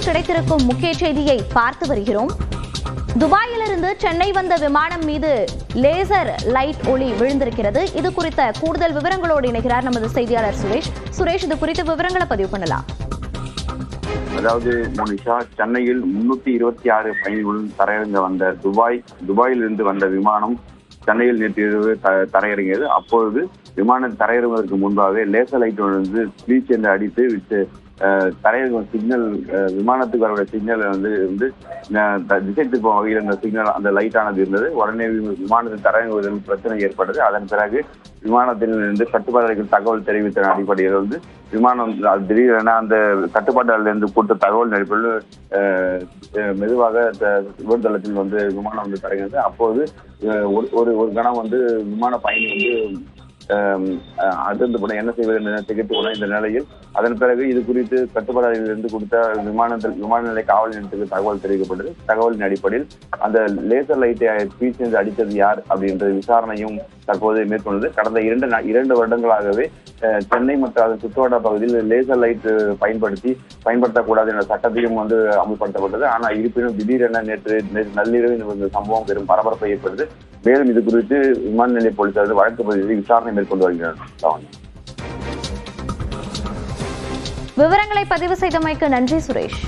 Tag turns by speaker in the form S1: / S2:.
S1: கிடைத்திருக்கும் முக்கிய செய்தியை பார்த்து வருகிறோம். துபாயிலிருந்து சென்னை வந்த விமானம் மீது லேசர் லைட் ஒளி விழுந்திருக்கிறது. இது குறித்த கூடுதல் விவரங்களோடு இணைகிறார் நமது செய்தியாளர் சுரேஷ். சுரேஷ், இது குறித்த விவரங்களை பதிவு பண்ணலாம்.
S2: அதாவது மோனிஷா, சென்னையில் 326 பயணிகளுடன் தரையிறங்க வந்த துபாயிலிருந்து வந்த விமானம் சென்னையில் நேற்று இரவு தரையிறங்கியது. அப்பொழுது விமானம் தரையிறங்குவதற்கு முன்பாக லேசர் லைட் வந்து ப்ளீச் என்று அடித்து தரையிறங்கும் சிக்னல், விமானத்துக்கு வரக்கூடிய சிக்னல் வந்து திசை திருப்ப வகையில் அந்த சிக்னல், அந்த லைட்டானது இருந்தது. உடனே விமானத்தில் தரையிறங்குவதில் பிரச்சனை ஏற்பட்டது. அதன் பிறகு விமானத்திலிருந்து கட்டுப்பாட்டாளர்கள் தகவல் தெரிவித்த அடிப்படையில் வந்து விமானம் திடீரென அந்த கட்டுப்பாட்டாளர்களிருந்து கொடுத்த தகவல் அடிப்படையில் மெதுவாக விமானத்தளத்தில் வந்து விமானம் வந்து தரையிறது. அப்போது ஒரு கணம் வந்து விமான பயணி வந்து அதிர்ந்து போன, என்ன செய்வது என திகைத்து போன இந்த நிலையில் அதன் பிறகு இது குறித்து கட்டுப்பாடுகளிலிருந்து கொடுத்த விமான நிலைய காவல் நிலையத்துக்கு தகவல் தெரிவிக்கப்பட்டது. தகவலின் அடிப்படையில் அந்த லேசர் லைட்டை பீச் என்று அடித்தது யார் அப்படின்ற விசாரணையும் தற்போது மேற்கொண்டது. கடந்த 2 வருடங்களாகவே சென்னை மற்றும் அதன் சுற்றுவட்டார பகுதியில் லேசர் லைட் பயன்படுத்தக்கூடாது என்ற சட்டத்தையும் வந்து அமல்படுத்தப்பட்டது. ஆனால் இருப்பினும் திடீரென நேற்று நள்ளிரவில் இந்த சம்பவம் பெரும் பரபரப்பை ஏற்பட்டது. மேலும் இது குறித்து விமான நிலைய போலீசார் வழக்கு பதிவு விசாரணை மேற்கொண்டு வருகிறார்.
S1: விவரங்களை பதிவு செய்தமைக்கு நன்றி சுரேஷ்.